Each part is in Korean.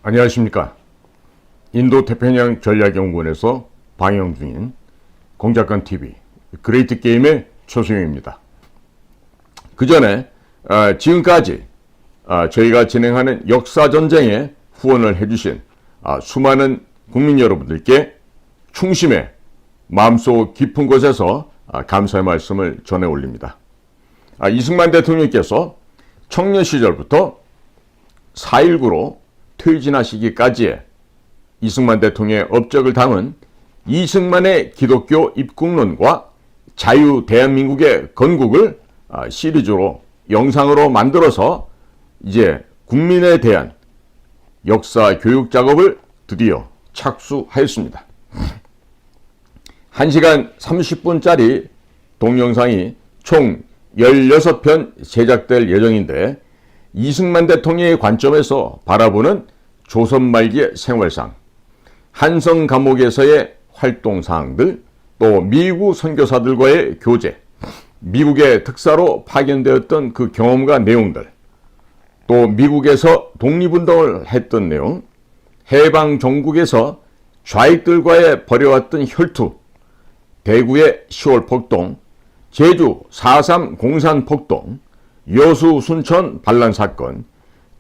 안녕하십니까. 인도태평양 전략연구원에서 방영 중인 공작관TV 그레이트 게임의 최승용입니다. 그 전에 지금까지 저희가 진행하는 역사전쟁에 후원을 해주신 수많은 국민 여러분들께 충심의 마음속 깊은 곳에서 감사의 말씀을 전해 올립니다. 이승만 대통령께서 청년 시절부터 4.19로 퇴진하시기까지의 이승만 대통령의 업적을 담은 이승만의 기독교 입국론과 자유 대한민국의 건국을 시리즈로 영상으로 만들어서 이제 국민에 대한 역사 교육 작업을 드디어 착수하였습니다. 1시간 30분짜리 동영상이 총 16편 제작될 예정인데 이승만 대통령의 관점에서 바라보는 조선 말기의 생활상, 한성 감옥에서의 활동사항들, 또 미국 선교사들과의 교제, 미국의 특사로 파견되었던 그 경험과 내용들, 또 미국에서 독립운동을 했던 내용, 해방 종국에서 좌익들과의 벌여왔던 혈투, 대구의 10월 폭동, 제주 4.3 공산 폭동, 여수 순천 반란 사건,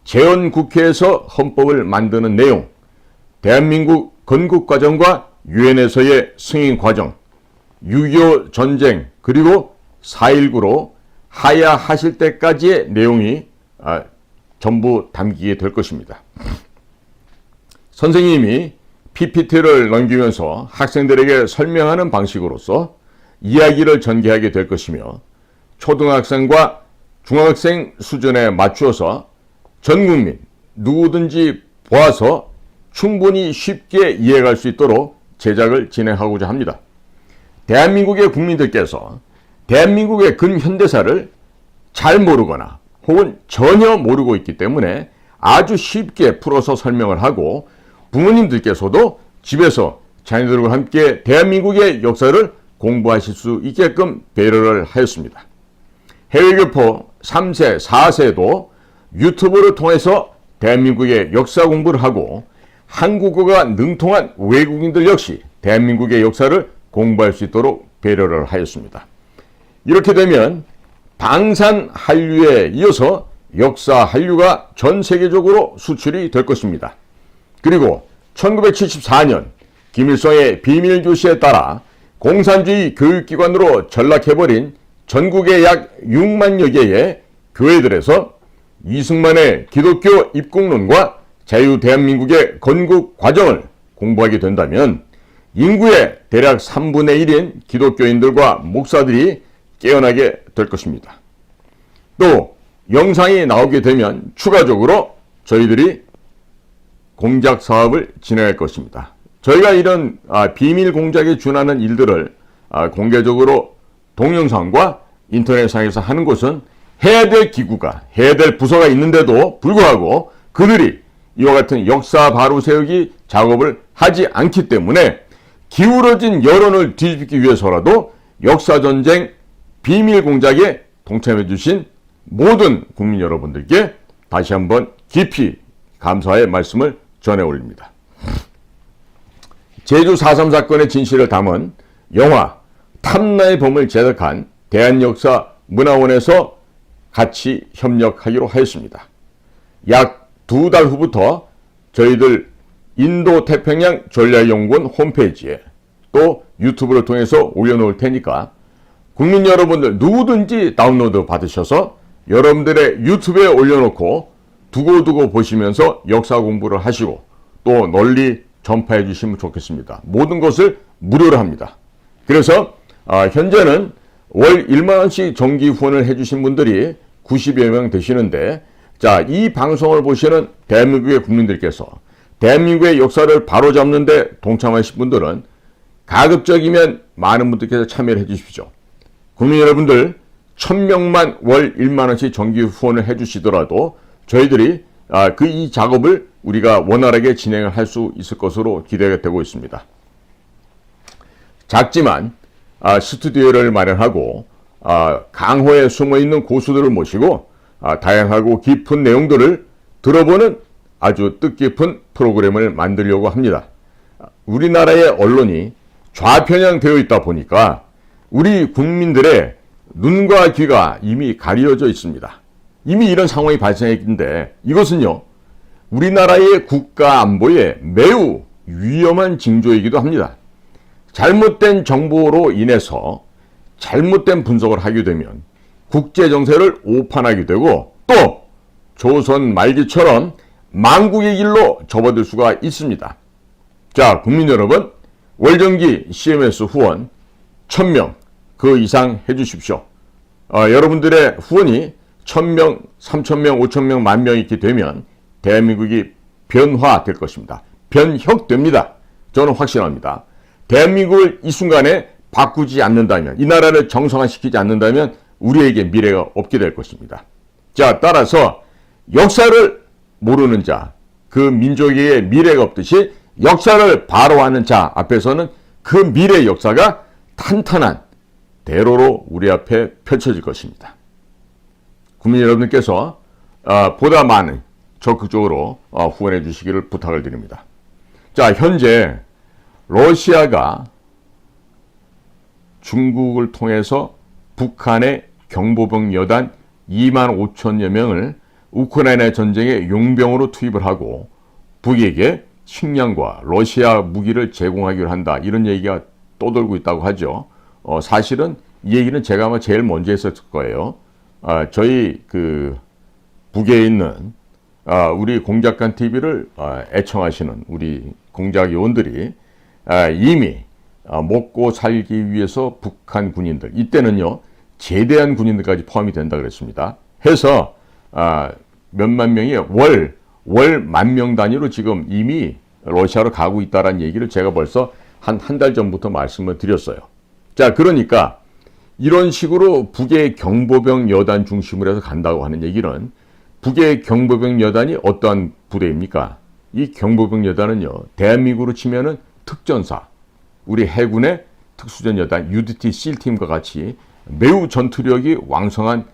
재헌국회에서 헌법을 만드는 내용, 대한민국 건국 과정과 유엔에서의 승인 과정, 6.25 전쟁, 그리고 4.19로 하야하실 때까지의 내용이 전부 담기게 될 것입니다. 선생님이 PPT를 넘기면서 학생들에게 설명하는 방식으로서 이야기를 전개하게 될 것이며 초등학생과 중학생 수준에 맞추어서 전 국민 누구든지 보아서 충분히 쉽게 이해할 수 있도록 제작을 진행하고자 합니다. 대한민국의 국민들께서 대한민국의 근현대사를 잘 모르거나 혹은 전혀 모르고 있기 때문에 아주 쉽게 풀어서 설명을 하고 부모님들께서도 집에서 자녀들과 함께 대한민국의 역사를 공부하실 수 있게끔 배려를 하였습니다. 해외교포 3세, 4세도 유튜브를 통해서 대한민국의 역사 공부를 하고 한국어가 능통한 외국인들 역시 대한민국의 역사를 공부할 수 있도록 배려를 하였습니다. 이렇게 되면 방산 한류에 이어서 역사 한류가 전 세계적으로 수출이 될 것입니다. 그리고 1974년 김일성의 비밀교시에 따라 공산주의 교육기관으로 전락해버린 전국의 약 6만여 개의 교회들에서 이승만의 기독교 입국론과 자유 대한민국의 건국 과정을 공부하게 된다면 인구의 대략 3분의 1인 기독교인들과 목사들이 깨어나게 될 것입니다. 또 영상이 나오게 되면 추가적으로 저희들이 공작 사업을 진행할 것입니다. 저희가 이런 비밀 공작에 준하는 일들을 공개적으로 동영상과 인터넷상에서 하는 것은 해야 될 기구가, 해야 될 부서가 있는데도 불구하고 그들이 이와 같은 역사 바로 세우기 작업을 하지 않기 때문에 기울어진 여론을 뒤집기 위해서라도 역사전쟁 비밀 공작에 동참해 주신 모든 국민 여러분들께 다시 한번 깊이 감사의 말씀을 전해 올립니다. 제주 4.3 사건의 진실을 담은 영화 탐나의 범을 제작한 대한역사문화원에서 같이 협력하기로 하였습니다. 약 2달 후부터 저희들 인도태평양 전략연구원 홈페이지에 또 유튜브를 통해서 올려놓을 테니까 국민 여러분들 누구든지 다운로드 받으셔서 여러분들의 유튜브에 올려놓고 두고두고 보시면서 역사 공부를 하시고 또 널리 전파해 주시면 좋겠습니다. 모든 것을 무료로 합니다. 그래서 현재는 월 1만원씩 정기 후원을 해주신 분들이 90여 명 되시는데 자, 이 방송을 보시는 대한민국의 국민들께서 대한민국의 역사를 바로잡는 데 동참하실 분들은 가급적이면 많은 분들께서 참여를 해주십시오. 국민 여러분들 1000명만 월 1만원씩 정기 후원을 해주시더라도 저희들이 이 작업을 우리가 원활하게 진행을 할 수 있을 것으로 기대가 되고 있습니다. 작지만 스튜디오를 마련하고 강호에 숨어있는 고수들을 모시고 다양하고 깊은 내용들을 들어보는 아주 뜻깊은 프로그램을 만들려고 합니다. 우리나라의 언론이 좌편향되어 있다 보니까 우리 국민들의 눈과 귀가 이미 가려져 있습니다. 이미 이런 상황이 발생했는데 이것은요, 우리나라의 국가 안보에 매우 위험한 징조이기도 합니다. 잘못된 정보로 인해서 잘못된 분석을 하게 되면 국제 정세를 오판하게 되고 또 조선 말기처럼 망국의 길로 접어들 수가 있습니다. 자, 국민 여러분, 월정기 CMS 후원 1000명 그 이상 해주십시오. 여러분들의 후원이 1000명, 3000명, 5000명, 10,000명 이렇게 되면 대한민국이 변화될 것입니다. 변혁됩니다. 저는 확신합니다. 대한민국을 이 순간에 바꾸지 않는다면, 이 나라를 정상화시키지 않는다면 우리에게 미래가 없게 될 것입니다. 자, 따라서 역사를 모르는 자, 그 민족에게 미래가 없듯이 역사를 바로하는 자 앞에서는 그 미래의 역사가 탄탄한 대로로 우리 앞에 펼쳐질 것입니다. 국민 여러분께서 보다 많은 적극적으로 후원해 주시기를 부탁을 드립니다. 자, 현재 러시아가 중국을 통해서 북한의 경보병 여단 25,000여 명을 우크라이나 전쟁의 용병으로 투입을 하고 북에게 식량과 러시아 무기를 제공하기로 한다. 이런 얘기가 떠돌고 있다고 하죠. 사실은 이 얘기는 제가 아마 제일 먼저 했었을 거예요. 저희 그 북에 있는 우리 공작관 TV를 애청하시는 우리 공작 요원들이 이미 먹고 살기 위해서 북한 군인들, 이때는요 제대한 군인들까지 포함이 된다 그랬습니다. 해서 몇만 명이 월 10,000명 단위로 지금 이미 러시아로 가고 있다는 얘기를 제가 벌써 한 달 전부터 말씀을 드렸어요. 자, 그러니까 이런 식으로 북의 경보병 여단 중심으로 해서 간다고 하는 얘기는, 북의 경보병 여단이 어떠한 부대입니까? 이 경보병 여단은요, 대한민국으로 치면은 특전사, 우리 해군의 특수전 여단 UDT SEAL팀과 같이 매우 전투력이 왕성한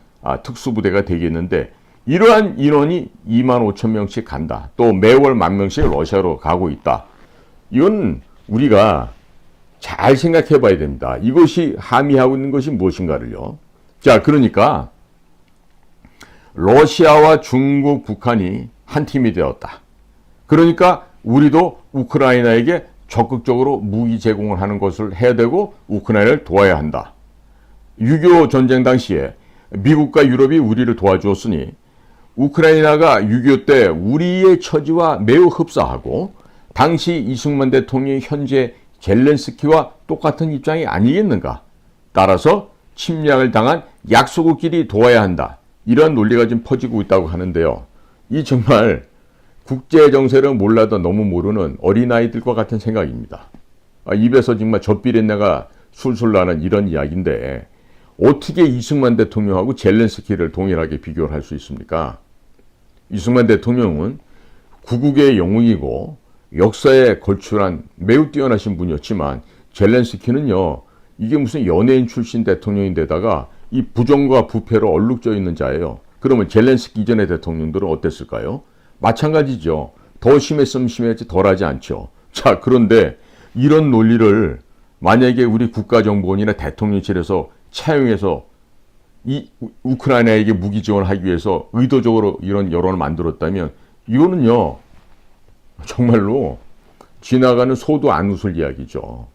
특수부대가 되겠는데, 이러한 인원이 25,000명씩 간다. 또 매월 10,000명씩 러시아로 가고 있다. 이건 우리가 잘 생각해 봐야 됩니다. 이것이 함의하고 있는 것이 무엇인가를요. 자, 그러니까 러시아와 중국, 북한이 한 팀이 되었다. 그러니까 우리도 우크라이나에게 적극적으로 무기 제공을 하는 것을 해야 되고 우크라이나를 도와야 한다. 6.25 전쟁 당시에 미국과 유럽이 우리를 도와주었으니 우크라이나가 6.25 때 우리의 처지와 매우 흡사하고 당시 이승만 대통령이 현재 젤렌스키와 똑같은 입장이 아니겠는가. 따라서 침략을 당한 약소국끼리 도와야 한다. 이런 논리가 지금 퍼지고 있다고 하는데요. 이 정말 국제 정세를 몰라도 너무 모르는 어린아이들과 같은 생각입니다. 입에서 정말 젖비린내가 술술 나는 이런 이야기인데 어떻게 이승만 대통령하고 젤렌스키를 동일하게 비교를 할 수 있습니까? 이승만 대통령은 구국의 영웅이고 역사에 걸출한 매우 뛰어나신 분이었지만 젤렌스키는요, 이게 무슨 연예인 출신 대통령인데다가 이 부정과 부패로 얼룩져 있는 자예요. 그러면 젤렌스키 이전의 대통령들은 어땠을까요? 마찬가지죠. 더 심했으면 심했지 덜하지 않죠. 자, 그런데 이런 논리를 만약에 우리 국가정보원이나 대통령실에서 차용해서 이 우크라이나에게 무기 지원을 하기 위해서 의도적으로 이런 여론을 만들었다면 이거는요, 정말로 지나가는 소도 안 웃을 이야기죠.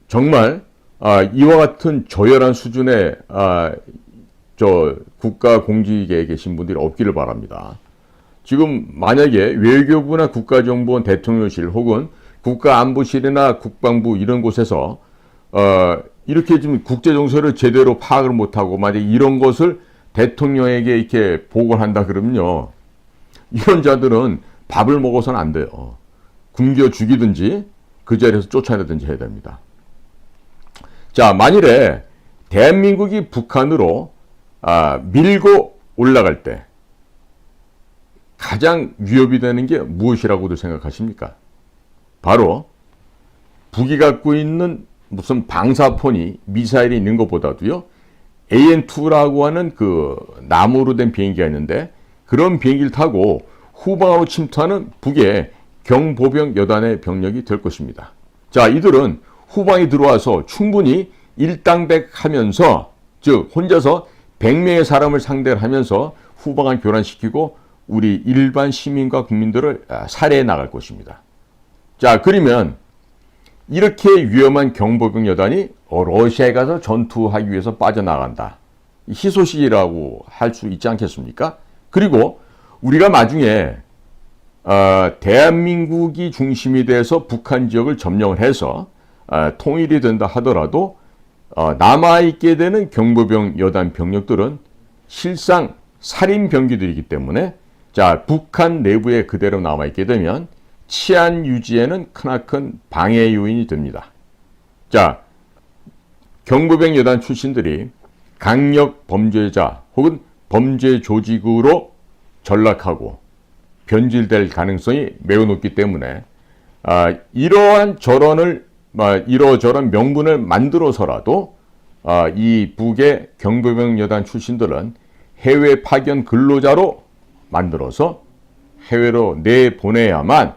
정말 이와 같은 저열한 수준의 국가 공직에 계신 분들이 없기를 바랍니다. 지금 만약에 외교부나 국가정보원 대통령실 혹은 국가안보실이나 국방부 이런 곳에서 이렇게 좀 국제정세를 제대로 파악을 못하고 만약 이런 것을 대통령에게 이렇게 보고를 한다 그러면요, 이런 자들은 밥을 먹어서는 안 돼요. 굶겨 죽이든지 그 자리에서 쫓아내든지 해야 됩니다. 자, 만일에 대한민국이 북한으로 밀고 올라갈 때 가장 위협이 되는 게 무엇이라고도 생각하십니까? 바로 북이 갖고 있는 무슨 방사포니 미사일이 있는 것보다도요, AN2라고 하는 그 나무로 된 비행기가 있는데 그런 비행기를 타고 후방으로 침투하는 북의 경보병 여단의 병력이 될 것입니다. 자, 이들은 후방에 들어와서 충분히 일당백하면서, 즉 혼자서 100명의 사람을 상대를 하면서 후방을 교란시키고 우리 일반 시민과 국민들을 살해해 나갈 것입니다. 자, 그러면 이렇게 위험한 경보병 여단이 러시아에 가서 전투하기 위해서 빠져나간다. 희소식이라고 할 수 있지 않겠습니까? 그리고 우리가 나중에 대한민국이 중심이 돼서 북한 지역을 점령을 해서 통일이 된다 하더라도 남아있게 되는 경보병 여단 병력들은 실상 살인 병기들이기 때문에, 자, 북한 내부에 그대로 남아있게 되면 치안 유지에는 크나큰 방해 요인이 됩니다. 자, 경보병 여단 출신들이 강력 범죄자 혹은 범죄 조직으로 전락하고 변질될 가능성이 매우 높기 때문에 이러한 이러저런 명분을 만들어서라도 이 북의 경보병 여단 출신들은 해외 파견 근로자로 만들어서 해외로 내보내야만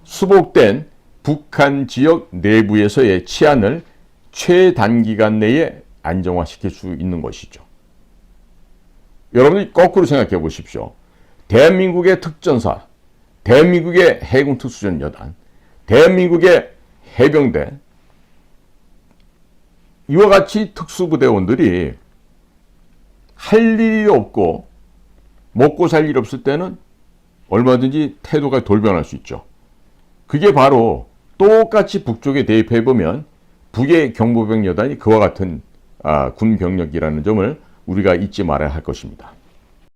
수복된 북한 지역 내부에서의 치안을 최단기간 내에 안정화시킬 수 있는 것이죠. 여러분이 거꾸로 생각해 보십시오. 대한민국의 특전사, 대한민국의 해군 특수전 여단, 대한민국의 해병대, 이와 같이 특수부대원들이 할 일이 없고 먹고 살 일 없을 때는 얼마든지 태도가 돌변할 수 있죠. 그게 바로 똑같이 북쪽에 대입해보면 북의 경보병 여단이 그와 같은 군 병력이라는 점을 우리가 잊지 말아야 할 것입니다.